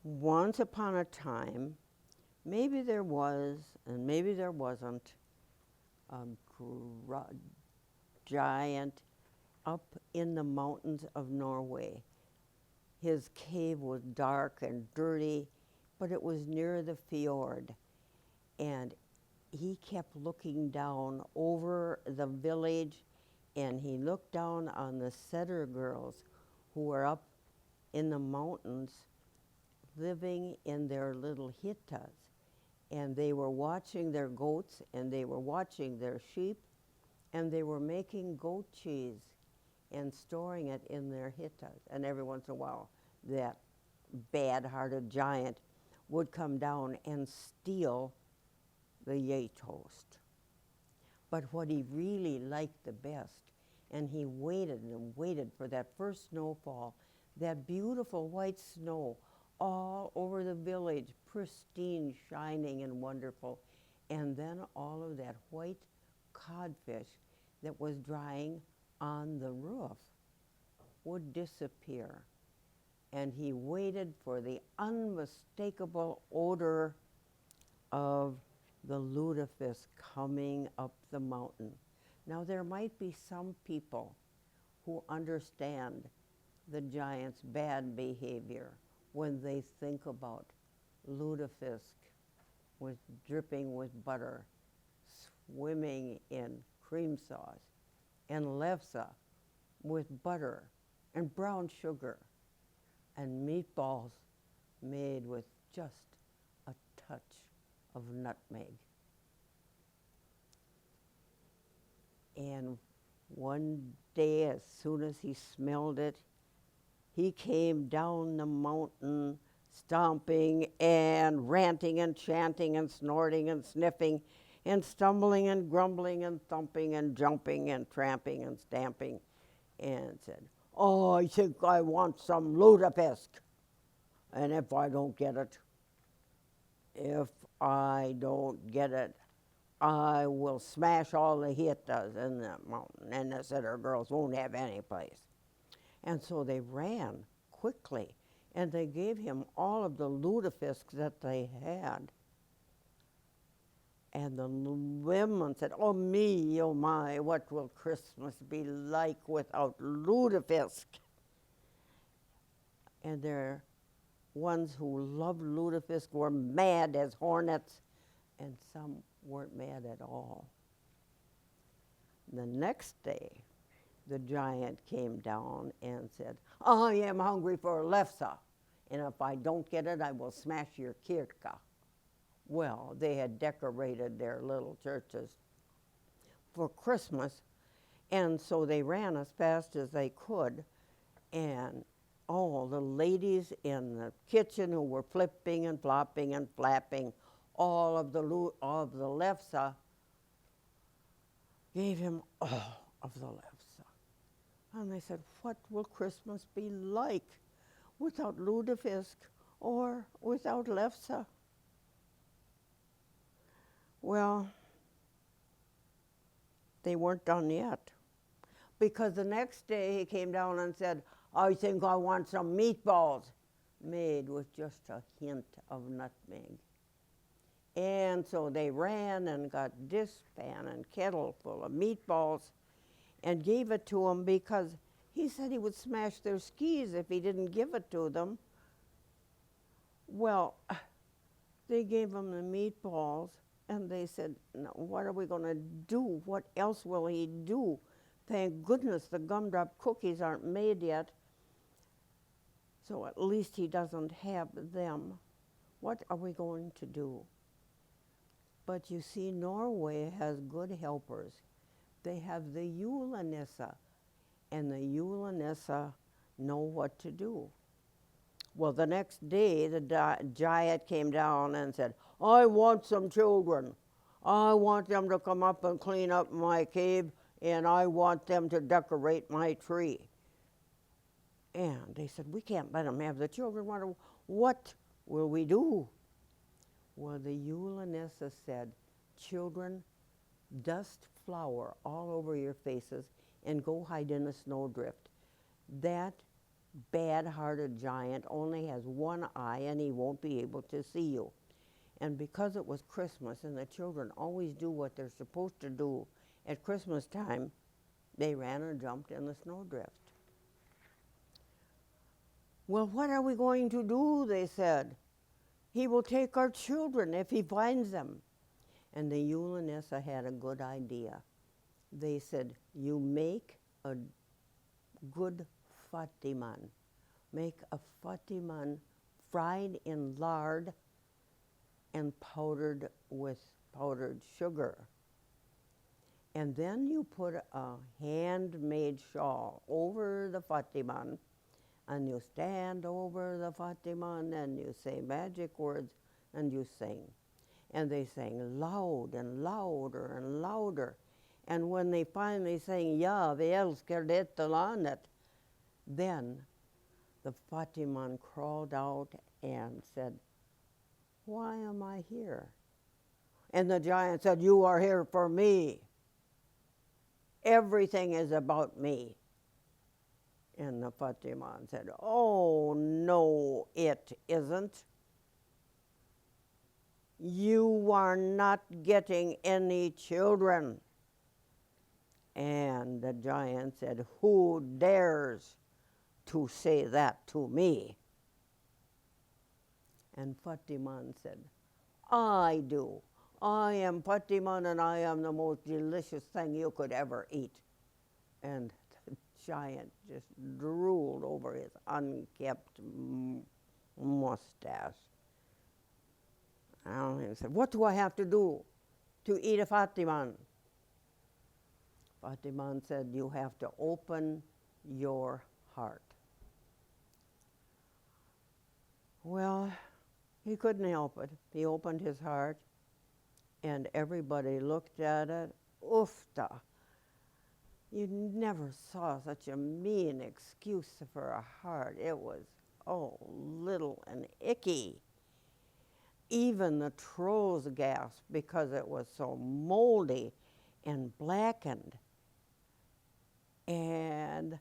Once upon a time, maybe there was and maybe there wasn't a giant up in the mountains of Norway. His cave was dark and dirty, but it was near the fjord. And he kept looking down over the village, and he looked down on the setter girls who were up in the mountains living in their little hittas. And they were watching their goats, and they were watching their sheep, and they were making goat cheese and storing it in their hittas. And every once in a while, that bad-hearted giant would come down and steal the yay toast. But what he really liked the best, and he waited and waited for that first snowfall, that beautiful white snow all over the village, pristine, shining, and wonderful, and then all of that white codfish that was drying on the roof would disappear. And he waited for the unmistakable odor of the lutefisk coming up the mountain. Now there might be some people who understand the giant's bad behavior when they think about lutefisk with dripping with butter, swimming in cream sauce, and lefse with butter and brown sugar, and meatballs made with just a touch of nutmeg. And one day, as soon as he smelled it, he came down the mountain stomping and ranting and chanting and snorting and sniffing and stumbling and grumbling and thumping and jumping and tramping and stamping, and said, "Oh, I think I want some lutefisk. And if I don't get it, I will smash all the hittas in the mountain, and the setter girls won't have any place." And so they ran quickly, and they gave him all of the lutefisk that they had. And the women said, "Oh me, oh my, what will Christmas be like without lutefisk?" And their ones who loved lutefisk were mad as hornets, and some weren't mad at all. The next day, the giant came down and said, "I am hungry for lefse, and if I don't get it, I will smash your kirka." Well, they had decorated their little churches for Christmas, and so they ran as fast as they could, and all the ladies in the kitchen who were flipping and flopping and flapping all of the lefse gave him all of the lefse. And they said, "What will Christmas be like without lutefisk or without lefse?" Well, they weren't done yet, because the next day he came down and said, "I think I want some meatballs made with just a hint of nutmeg." And so they ran and got dishpan and kettle full of meatballs and gave it to him, because he said he would smash their skis if he didn't give it to them. Well, they gave him the meatballs, and they said, "No, what are we going to do? What else will he do? Thank goodness the gumdrop cookies aren't made yet, so at least he doesn't have them. What are we going to do?" But you see, Norway has good helpers. They have the julenisse, and the julenisse know what to do. Well, the next day, the giant came down and said, "I want some children. I want them to come up and clean up my cave, and I want them to decorate my tree." And they said, "We can't let them have the children. What will we do?" Well, the julenisse said, "Children, dust flour all over your faces and go hide in a snowdrift. That bad-hearted giant only has one eye and he won't be able to see you. And because it was Christmas and the children always do what they're supposed to do at Christmas time, they ran and jumped in the snowdrift. Well, what are we going to do? They said. He will take our children if he finds them. And the Yule and Issa had a good idea. They said, you make a good fatiman. Make a fatiman fried in lard and powdered with powdered sugar. And then you put a handmade shawl over the fatiman, and you stand over the fatiman and you say magic words and you sing. And they sang loud and louder and louder. And when they finally sang, Ja, vi älskar detta landet, then the fatiman crawled out and said, why am I here? And the giant said, you are here for me. Everything is about me. And the fatiman said, oh, no, it isn't. You are not getting any children. And the giant said, who dares to say that to me? And Fatiman said, I do. I am Fatiman and I am the most delicious thing you could ever eat. And the giant just drooled over his unkempt mustache. And he said, what do I have to do to eat a Fatiman? Fatiman said, you have to open your heart. Well, he couldn't help it. He opened his heart, and everybody looked at it. Oofta! You never saw such a mean excuse for a heart. It was, oh, little and icky. Even the trolls gasped because it was so moldy and blackened. And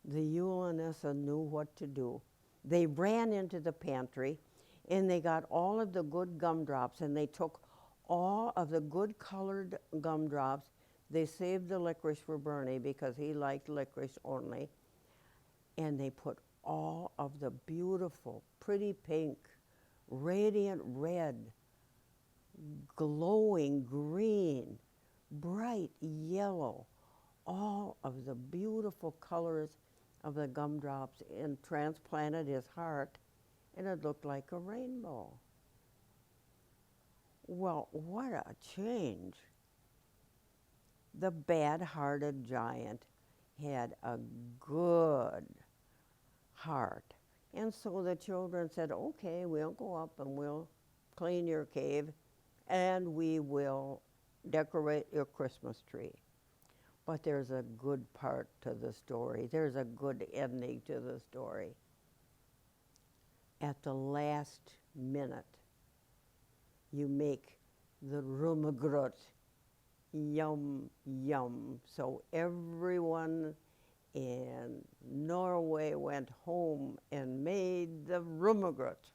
the Yule and Issa knew what to do. They ran into the pantry and they got all of the good gumdrops and they took all of the good colored gumdrops. They saved the licorice for Bernie because he liked licorice only. And they put all of the beautiful, pretty pink, radiant red, glowing green, bright yellow, all of the beautiful colors of the gumdrops and transplanted his heart, and it looked like a rainbow. Well, what a change. The bad-hearted giant had a good heart. And so the children said, okay, we'll go up and we'll clean your cave and we will decorate your Christmas tree. But there's a good part to the story. There's a good ending to the story. At the last minute, you make the rummegrøt. Yum, yum. So everyone in Norway went home and made the rummegrøt.